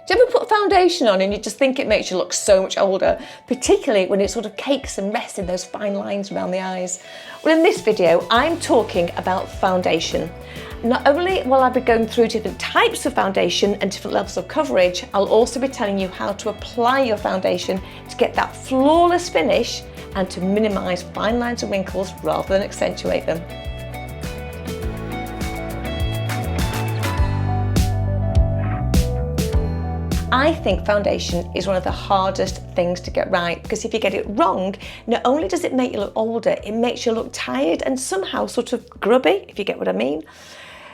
Do you ever put foundation on and you just think it makes you look so much older, particularly when it sort of cakes and rests in those fine lines around the eyes? Well, in this video, I'm talking about foundation. Not only will I be going through different types of foundation and different levels of coverage, I'll also be telling you how to apply your foundation to get that flawless finish and to minimise fine lines and wrinkles rather than accentuate them. I think foundation is one of the hardest things to get right, because if you get it wrong, not only does it make you look older, it makes you look tired and somehow sort of grubby, if you get what I mean.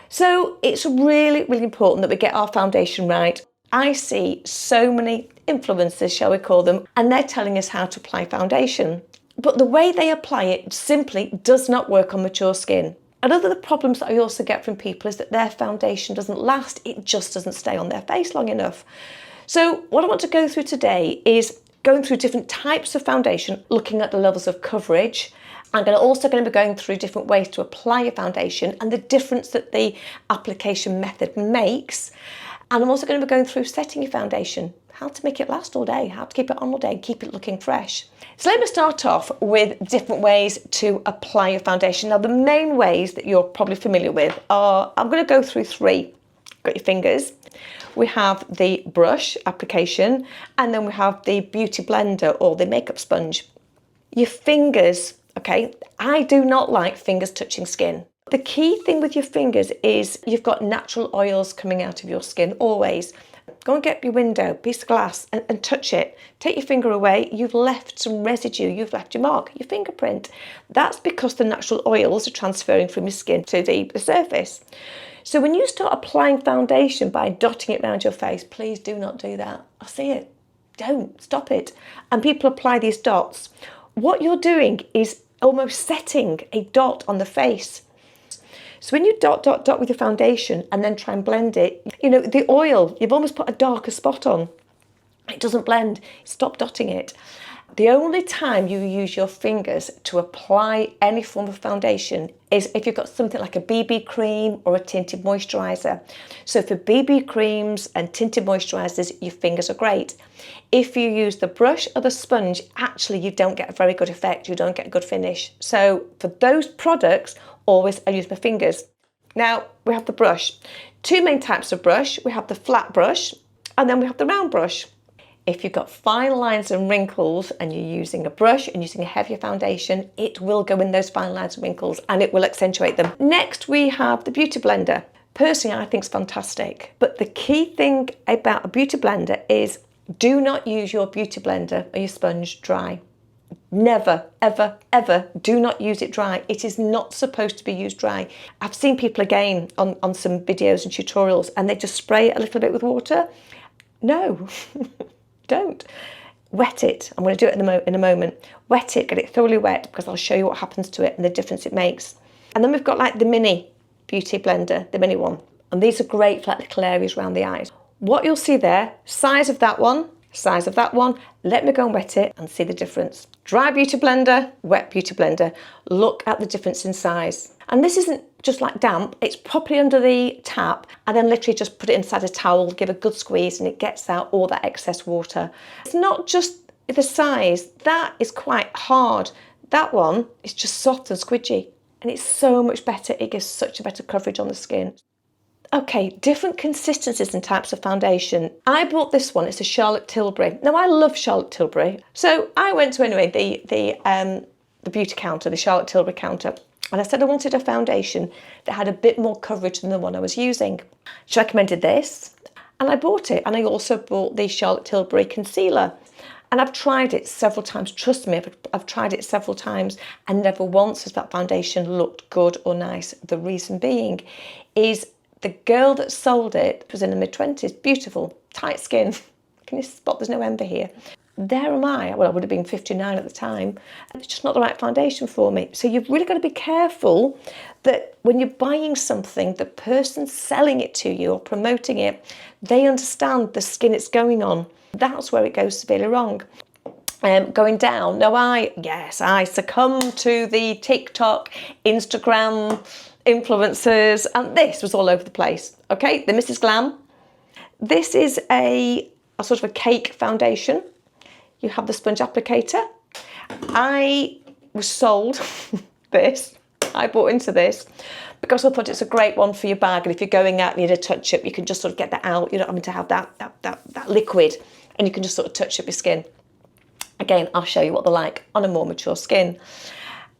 So it's really, really important that we get our foundation right. I see so many influencers, shall we call them, and they're telling us how to apply foundation. But the way they apply it simply does not work on mature skin. Another of the problems that I also get from people is that their foundation doesn't last, it just doesn't stay on their face long enough. So what I want to go through today is going through different types of foundation, looking at the levels of coverage. I'm also going to be going through different ways to apply your foundation and the difference that the application method makes. And I'm also going to be going through setting your foundation, how to make it last all day, how to keep it on all day, keep it looking fresh. So let me start off with different ways to apply your foundation. Now, the main ways that you're probably familiar with are, I'm going to go through three. Got your fingers, we have the brush application, and then we have the beauty blender or the makeup sponge. Your fingers, okay, I do not like fingers touching skin. The key thing with your fingers is you've got natural oils coming out of your skin always. Go and get your window, piece of glass, and touch it. Take your finger away, you've left some residue, you've left your mark, your fingerprint. That's because the natural oils are transferring from your skin to the surface. So when you start applying foundation by dotting it around your face, please do not do that. I see it. Don't, stop it. And people apply these dots. What you're doing is almost setting a dot on the face. So when you dot, dot, dot with your foundation and then try and blend it, you know, the oil, you've almost put a darker spot on. It doesn't blend. Stop dotting it. The only time you use your fingers to apply any form of foundation is if you've got something like a BB cream or a tinted moisturiser. So for BB creams and tinted moisturisers, your fingers are great. If you use the brush or the sponge, actually you don't get a very good effect, you don't get a good finish. So for those products, always I use my fingers. Now we have the brush. Two main types of brush. We have the flat brush and then we have the round brush. If you've got fine lines and wrinkles and you're using a brush and using a heavier foundation, it will go in those fine lines and wrinkles and it will accentuate them. Next, we have the beauty blender. Personally, I think it's fantastic. But the key thing about a beauty blender is do not use your beauty blender or your sponge dry. Never, ever, ever do not use it dry. It is not supposed to be used dry. I've seen people again on some videos and tutorials and they just spray it a little bit with water. No. Don't. Wet it. I'm going to do it in a moment. Wet it, get it thoroughly wet, because I'll show you what happens to it and the difference it makes. And then we've got like the mini beauty blender, the mini one. And these are great for like little areas around the eyes. What you'll see there, size of that one, size of that one. Let me go and wet it and see the difference. Dry beauty blender, wet beauty blender. Look at the difference in size. And this isn't just like damp, it's properly under the tap and then literally just put it inside a towel, give a good squeeze and it gets out all that excess water. It's not just the size, that is quite hard. That one is just soft and squidgy and it's so much better, it gives such a better coverage on the skin. Okay, different consistencies and types of foundation. I bought this one, it's a Charlotte Tilbury. Now I love Charlotte Tilbury. So I went to the beauty counter, the Charlotte Tilbury counter. And I said I wanted a foundation that had a bit more coverage than the one I was using. She recommended this and I bought it. And I also bought the Charlotte Tilbury concealer. And I've tried it several times. Trust me, I've tried it several times and never once has that foundation looked good or nice. The reason being is the girl that sold it was in her mid-20s, beautiful, tight skin. Can you spot there's no ember here? There am I, well I would have been 59 at the time, and it's just not the right foundation for me. So you've really got to be careful that when you're buying something, the person selling it to you or promoting it, they understand the skin it's going on. That's where it goes severely wrong. Going down, now I succumb to the TikTok, Instagram influencers, and this was all over the place, okay? The Mrs. Glam. this is a sort of a cake foundation. You have the sponge applicator. I was sold this. I bought into this because I thought it's a great one for your bag, and if you're going out and you need a touch up, you can just sort of get that out. You don't have to have that liquid, and you can just sort of touch up your skin. Again, I'll show you what they're like on a more mature skin.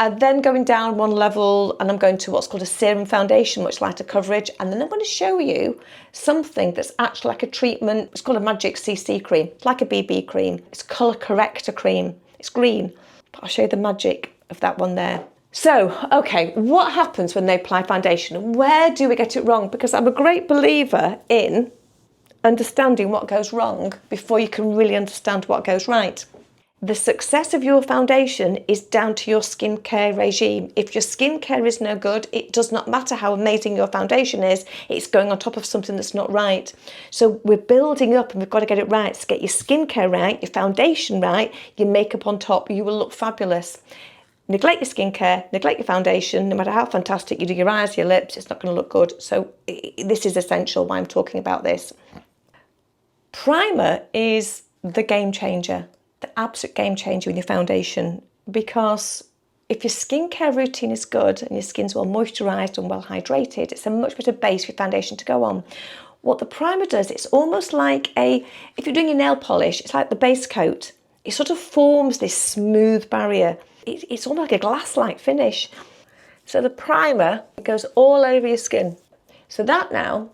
And then going down one level, and I'm going to what's called a serum foundation, much lighter coverage. And then I'm going to show you something that's actually like a treatment. It's called a Magic CC cream. It's like a BB cream. It's colour corrector cream. It's green. But I'll show you the magic of that one there. So, okay, what happens when they apply foundation? Where do we get it wrong? Because I'm a great believer in understanding what goes wrong before you can really understand what goes right. The success of your foundation is down to your skincare regime. If your skincare is no good, it does not matter how amazing your foundation is, it's going on top of something that's not right. So we're building up, and we've got to get it right. So get your skincare right, your foundation right, your makeup on top, you will look fabulous. Neglect your skincare, neglect your foundation, no matter how fantastic you do your eyes, your lips, it's not going to look good. So this is essential why I'm talking about this. Primer is the game changer. The absolute game changer in your foundation, because if your skincare routine is good and your skin's well moisturised and well hydrated, it's a much better base for your foundation to go on. What the primer does, it's almost like if you're doing your nail polish, it's like the base coat. It sort of forms this smooth barrier. It's almost like a glass-like finish. So the primer goes all over your skin. So that now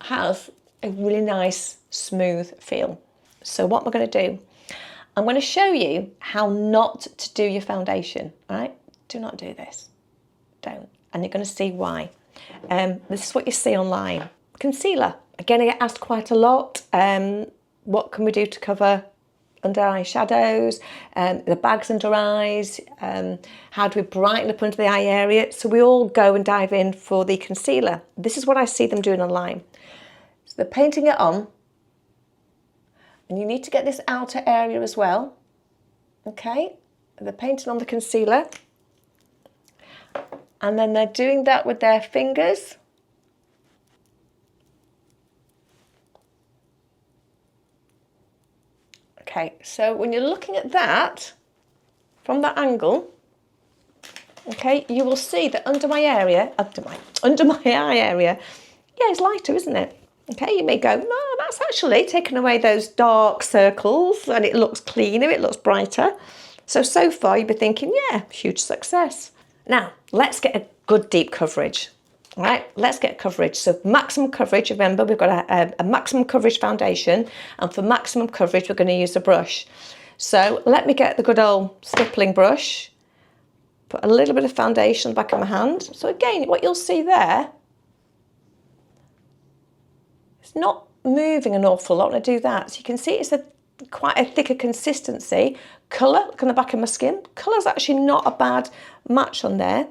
has a really nice, smooth feel. So what am I going to do? I'm going to show you how not to do your foundation, all right? Do not do this. Don't. And you're going to see why. This is what you see online. Concealer. Again, I get asked quite a lot. What can we do to cover under eye shadows, the bags under eyes? How do we brighten up under the eye area? So we all go and dive in for the concealer. This is what I see them doing online. So they're painting it on. And you need to get this outer area as well. Okay, they're painting on the concealer. And then they're doing that with their fingers. Okay, so when you're looking at that, from that angle, okay, you will see that under my eye area, yeah, it's lighter, isn't it? Okay, you may go, no, that's actually taken away those dark circles and it looks cleaner, it looks brighter. So far you'll be thinking, yeah, huge success. Now, let's get a good deep coverage. All right, let's get coverage. So maximum coverage, remember, we've got a maximum coverage foundation, and for maximum coverage, we're going to use a brush. So let me get the good old stippling brush, put a little bit of foundation on the back of my hand. So again, what you'll see there, it's not moving an awful lot when I do that. So you can see it's quite a thicker consistency. Colour, look on the back of my skin. Colour's actually not a bad match on there.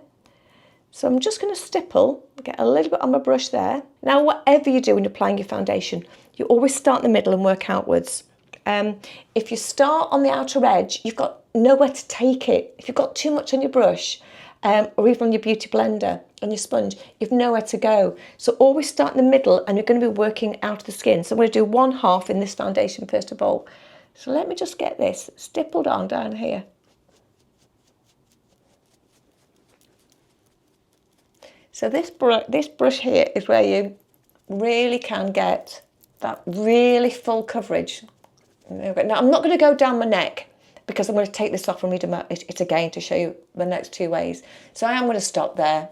So I'm just going to stipple, get a little bit on my brush there. Now, whatever you do when you're applying your foundation, you always start in the middle and work outwards. If you start on the outer edge, you've got nowhere to take it. If you've got too much on your brush, or even on your beauty blender, on your sponge, you've nowhere to go. So always start in the middle, and you're going to be working out of the skin. So I'm going to do 1/2 in this foundation first of all. So let me just get this stippled on down here. So this brush here is where you really can get that really full coverage. Now I'm not going to go down my neck because I'm going to take this off and read it again to show you the next 2 ways. So I am going to stop there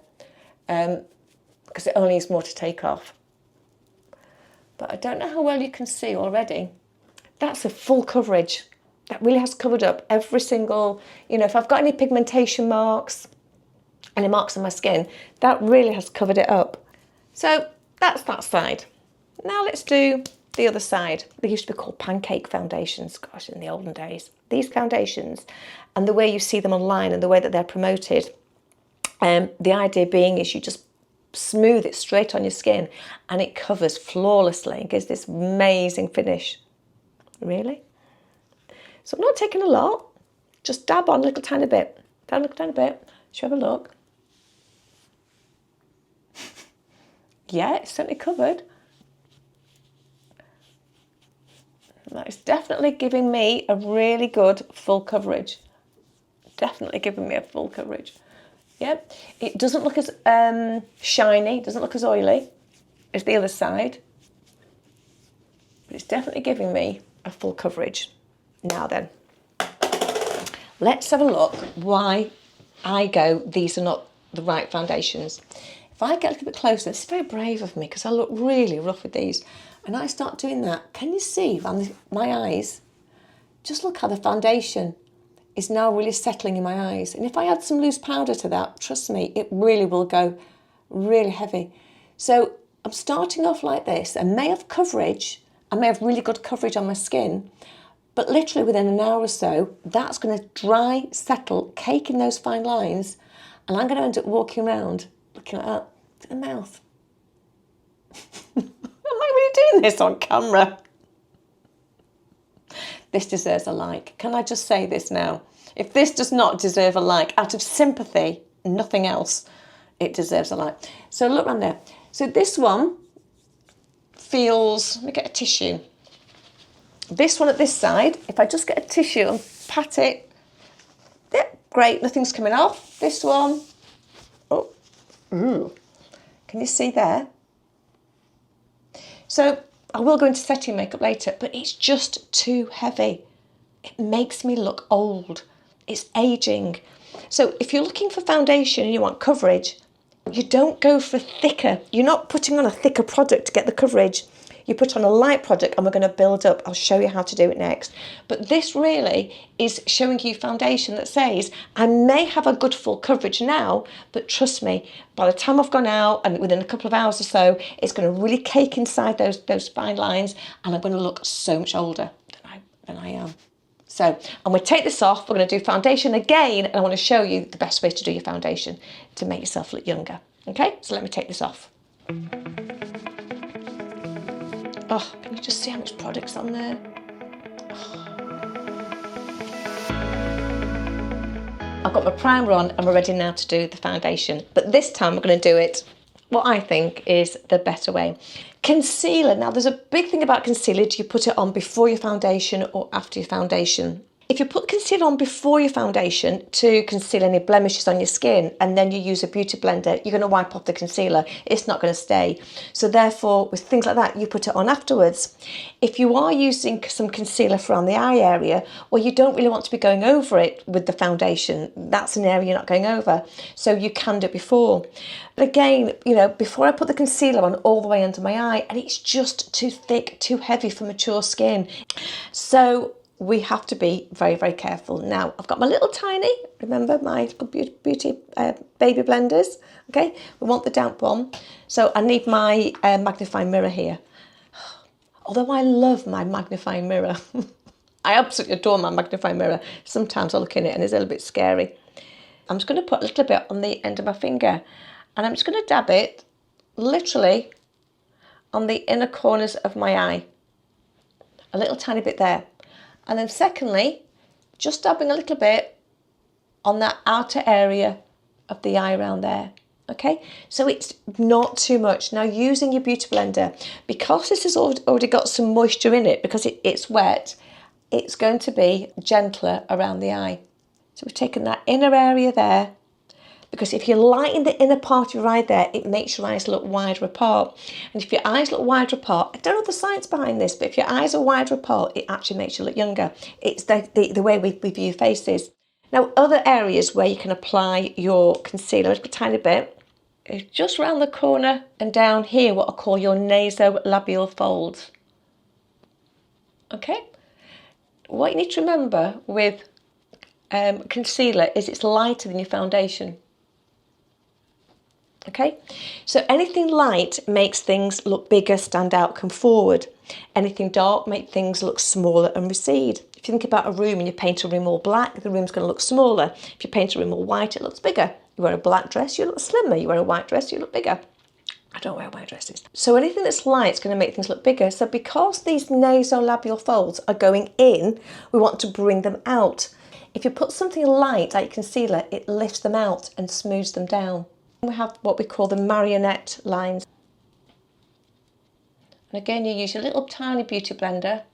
because it only is more to take off. But I don't know how well you can see already. That's a full coverage. That really has covered up every single, if I've got any pigmentation marks, any marks on my skin, that really has covered it up. So that's that side. Now let's do the other side. They used to be called pancake foundations, gosh, in the olden days. These foundations, and the way you see them online and the way that they're promoted, the idea being is you just smooth it straight on your skin and it covers flawlessly and gives this amazing finish. Really? So I'm not taking a lot, just dab on a little tiny bit. Dab a little tiny bit. Should have a look. Yeah, it's certainly covered. That is definitely giving me a really good full coverage. Definitely giving me a full coverage. Yep. It doesn't look as shiny, doesn't look as oily as the other side. But it's definitely giving me a full coverage. Now then, let's have a look why I go, these are not the right foundations. If I get a little bit closer, this is very brave of me because I look really rough with these, and I start doing that, can you see my eyes? Just look how the foundation is now really settling in my eyes. And if I add some loose powder to that, trust me, it really will go really heavy. So I'm starting off like this. I may have coverage, I may have really good coverage on my skin, but literally within an hour or so, that's going to dry, settle, cake in those fine lines, and I'm going to end up walking around looking like that to the mouth. Am I really doing this on camera? This deserves a like. Can I just say this now? If this does not deserve a like, out of sympathy, nothing else, it deserves a like. So look around there. So this one feels, let me get a tissue. This one at this side, if I just get a tissue and pat it, yep, great, nothing's coming off. This one, oh, ooh, can you see there? So I will go into setting makeup later, but it's just too heavy. It makes me look old. It's aging. So if you're looking for foundation and you want coverage, you don't go for thicker. You're not putting on a thicker product to get the coverage. You put on a light product and we're going to build up. I'll show you how to do it next. But this really is showing you foundation that says, I may have a good full coverage now, but trust me, by the time I've gone out and within a couple of hours or so, it's going to really cake inside those fine lines, and I'm going to look so much older than I am. So I'm going to take this off. We're going to do foundation again, and I want to show you the best way to do your foundation to make yourself look younger. Okay, so let me take this off. Oh, can you just see how much product's on there? Oh. I've got my primer on and we're ready now to do the foundation. But this time we're going to do it what I think is the better way. Concealer. Now there's a big thing about concealer. Do you put it on before your foundation or after your foundation? If you put concealer on before your foundation to conceal any blemishes on your skin, and then you use a beauty blender, you're going to wipe off the concealer. It's not going to stay. So therefore, with things like that, you put it on afterwards. If you are using some concealer around the eye area, well, you don't really want to be going over it with the foundation. That's an area you're not going over. So you can do it before. But again, you know, before I put the concealer on all the way under my eye, and it's just too thick, too heavy for mature skin. So we have to be very, very careful. Now, I've got my little tiny, remember my beauty baby blenders, okay? We want the damp one. So I need my magnifying mirror here. Although I love my magnifying mirror. I absolutely adore my magnifying mirror. Sometimes I look in it and it's a little bit scary. I'm just going to put a little bit on the end of my finger, and I'm just going to dab it literally on the inner corners of my eye. A little tiny bit there. And then secondly, just dabbing a little bit on that outer area of the eye around there. Okay, so it's not too much. Now using your beauty blender, because this has already got some moisture in it, because it's wet, it's going to be gentler around the eye. So we've taken that inner area there, because if you lighten the inner part of your eye there, it makes your eyes look wider apart. And if your eyes look wider apart, I don't know the science behind this, but if your eyes are wider apart, it actually makes you look younger. It's the way we view faces. Now, other areas where you can apply your concealer a tiny bit is just around the corner and down here, what I call your nasolabial folds. Okay? What you need to remember with concealer is it's lighter than your foundation. Okay, so anything light makes things look bigger, stand out, come forward. Anything dark makes things look smaller and recede. If you think about a room and you paint a room all black, the room's going to look smaller. If you paint a room all white, it looks bigger. You wear a black dress, you look slimmer. You wear a white dress, you look bigger. I don't wear white dresses. So anything that's light is going to make things look bigger. So because these nasolabial folds are going in, we want to bring them out. If you put something light like concealer, it lifts them out and smooths them down. We have what we call the marionette lines. And again, you use your little tiny beauty blender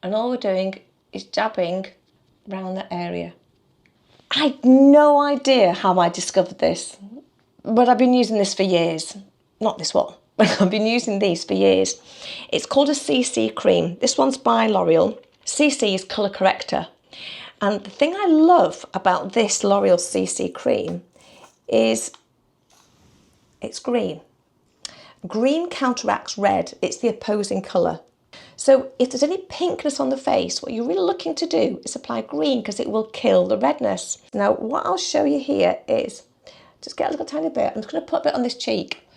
And all we're doing is dabbing around that area. I had no idea how I discovered this, but I've been using this for years. Not this one, but I've been using these for years. It's called a CC cream. This one's by L'Oreal. CC is colour corrector. And the thing I love about this L'Oreal CC cream is it's green. Green counteracts red. It's the opposing colour. So if there's any pinkness on the face, what you're really looking to do is apply green because it will kill the redness. Now, what I'll show you here is, just get a little tiny bit. I'm just going to put a bit on this cheek.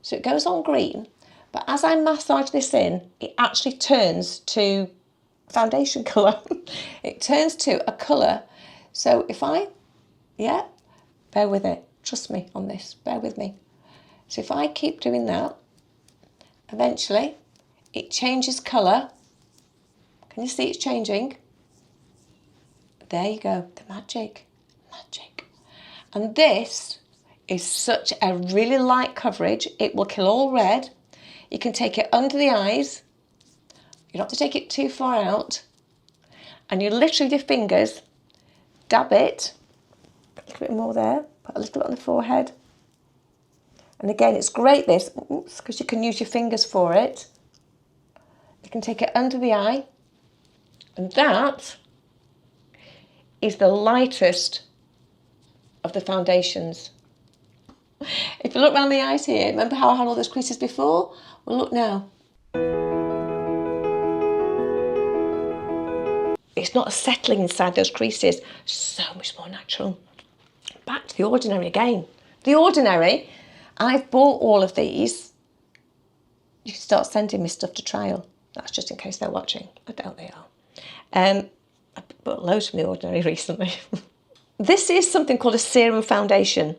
So it goes on green, but as I massage this in, it actually turns to foundation colour. It turns to a colour. So if bear with it. Trust me on this, bear with me. So if I keep doing that, eventually it changes colour. Can you see it's changing? There you go, the magic. And this is such a really light coverage. It will kill all red. You can take it under the eyes. You don't have to take it too far out. And you literally, with your fingers, dab it. Put a little bit more there. Put a little bit on the forehead. And again, it's great this, because you can use your fingers for it. You can take it under the eye. And that is the lightest of the foundations. If you look around the eyes here, remember how I had all those creases before? Well, look now. It's not settling inside those creases. So much more natural. Back to the ordinary again. The ordinary, I've bought all of these. You can start sending me stuff to trial. That's just in case they're watching. I doubt they are. I bought loads from the ordinary recently. This is something called a serum foundation,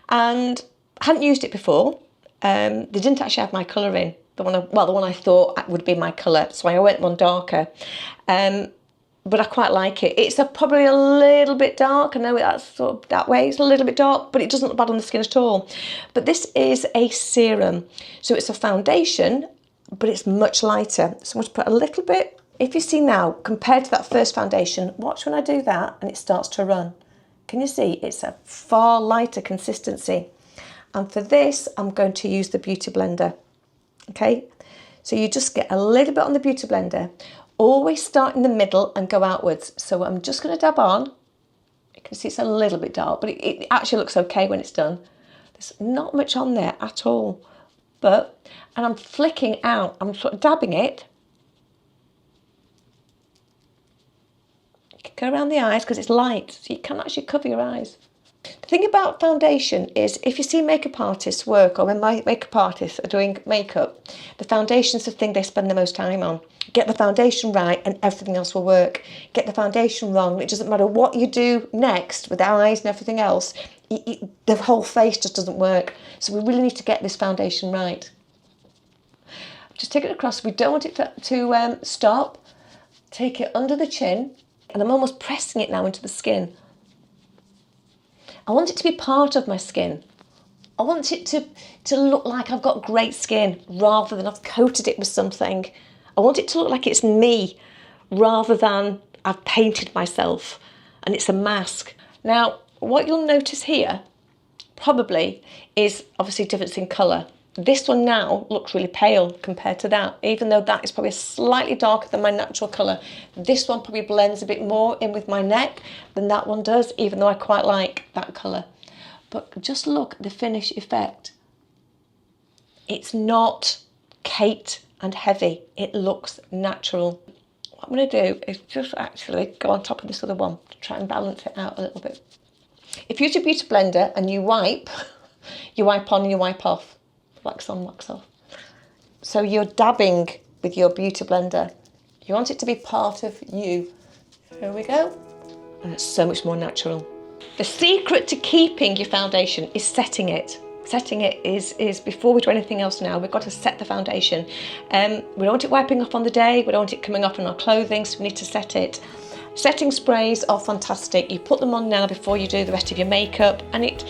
and I hadn't used it before. They didn't actually have my colour in. The one I thought would be my colour, so I went one darker. But I quite like it. It's probably a little bit dark. I know that's sort of that way. It's a little bit dark, but it doesn't look bad on the skin at all. But this is a serum, so it's a foundation, but it's much lighter. So I'm going to put a little bit. If you see now, compared to that first foundation, watch when I do that and it starts to run. Can you see? It's a far lighter consistency. And for this, I'm going to use the Beauty Blender. Okay, so you just get a little bit on the Beauty Blender. Always start in the middle and go outwards. So I'm just going to dab on. You can see it's a little bit dark, but it actually looks okay when it's done. There's not much on there at all. And I'm flicking out. I'm sort of dabbing it. Go around the eyes because it's light, so you can actually cover your eyes. The thing about foundation is, if you see makeup artists work, or when my makeup artists are doing makeup, the foundation's the thing they spend the most time on. Get the foundation right and everything else will work. Get the foundation wrong, it doesn't matter what you do next with the eyes and everything else, the whole face just doesn't work. So we really need to get this foundation right. Just take it across. We don't want it to stop. Take it under the chin. And I'm almost pressing it now into the skin. I want it to be part of my skin. I want it to look like I've got great skin rather than I've coated it with something. I want it to look like it's me rather than I've painted myself and it's a mask. Now, what you'll notice here probably is obviously difference in colour. This one now looks really pale compared to that, even though that is probably slightly darker than my natural colour. This one probably blends a bit more in with my neck than that one does, even though I quite like that colour. But just look at the finish effect. It's not caked and heavy. It looks natural. What I'm going to do is just actually go on top of this other one to try and balance it out a little bit. If you use your Beauty Blender and you wipe on and you wipe off. Wax on, wax off. So you're dabbing with your Beauty Blender. You want it to be part of you. Here we go. And it's so much more natural. The secret to keeping your foundation is setting it. Setting it is before we do anything else now, we've got to set the foundation. We don't want it wiping off on the day, we don't want it coming off in our clothing, so we need to set it. Setting sprays are fantastic. You put them on now before you do the rest of your makeup, and it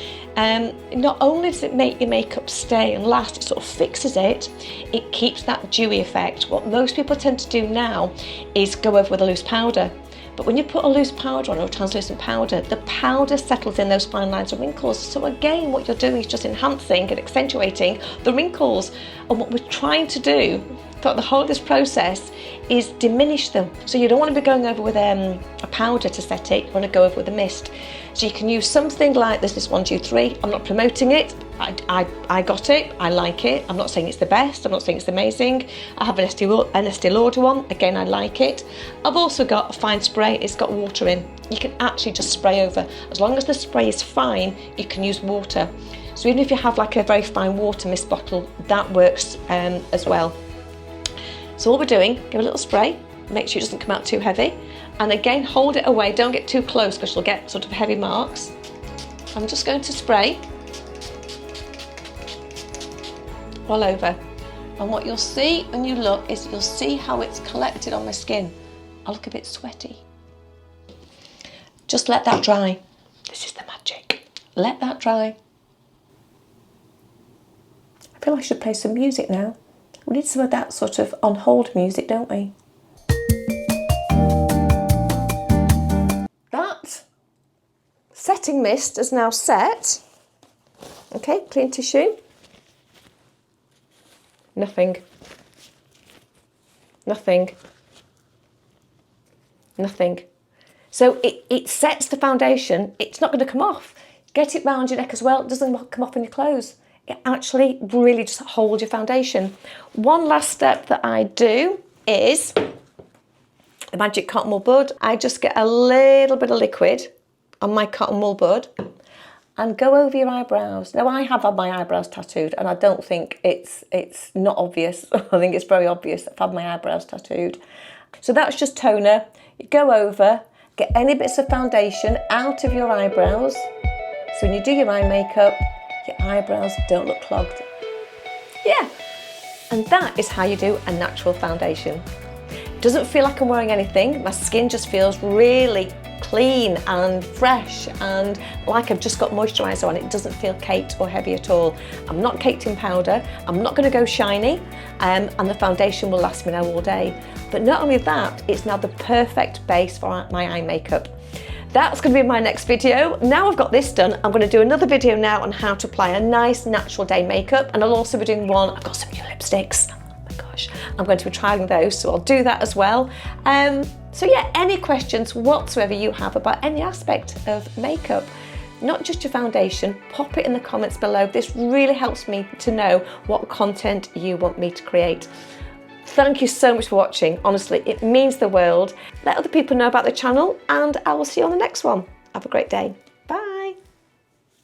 not only does it make your makeup stay and last, it sort of fixes it, it keeps that dewy effect. What most people tend to do now is go over with a loose powder. But when you put a loose powder on, or a translucent powder, the powder settles in those fine lines of wrinkles. So again, what you're doing is just enhancing and accentuating the wrinkles. And what we're trying to do throughout the whole of this process is diminish them. So you don't want to be going over with a powder to set it, you want to go over with a mist. So you can use something like this 123. I'm not promoting it. I got it, I like it. I'm not saying it's the best, I'm not saying it's amazing. I have an Estee Lauder one, again I like it. I've also got a fine spray, it's got water in. You can actually just spray over. As long as the spray is fine, you can use water. So even if you have like a very fine water mist bottle, that works as well. So all we're doing, give a little spray, make sure it doesn't come out too heavy. And again, hold it away, don't get too close because you'll get sort of heavy marks. I'm just going to spray all over. And what you'll see when you look is you'll see how it's collected on my skin. I look a bit sweaty. Just let that dry. This is the magic. Let that dry. I feel I should play some music now. We need some of that sort of on hold music, don't we? That setting mist is now set. Okay, clean tissue. Nothing. Nothing. Nothing. So it sets the foundation. It's not going to come off. Get it round your neck as well. It doesn't come off in your clothes. It actually really just holds your foundation. One last step that I do is the magic cotton wool bud. I just get a little bit of liquid on my cotton wool bud and go over your eyebrows. Now I have had my eyebrows tattooed and I don't think it's not obvious. I think it's very obvious I've had my eyebrows tattooed. So that's just toner. You go over, get any bits of foundation out of your eyebrows. So when you do your eye makeup, your eyebrows don't look clogged. Yeah, and that is how you do a natural foundation. Doesn't feel like I'm wearing anything. My skin just feels really clean and fresh and like I've just got moisturiser on. It doesn't feel caked or heavy at all. I'm not caked in powder. I'm not going to go shiny, and the foundation will last me now all day. But not only that, it's now the perfect base for my eye makeup. That's going to be my next video. Now I've got this done, I'm going to do another video now on how to apply a nice natural day makeup, and I'll also be doing one, I've got some new lipsticks. Oh my gosh, I'm going to be trying those, so I'll do that as well. So yeah, any questions whatsoever you have about any aspect of makeup, not just your foundation, pop it in the comments below. This really helps me to know what content you want me to create. Thank you so much for watching. Honestly, it means the world. Let other people know about the channel and I will see you on the next one. Have a great day.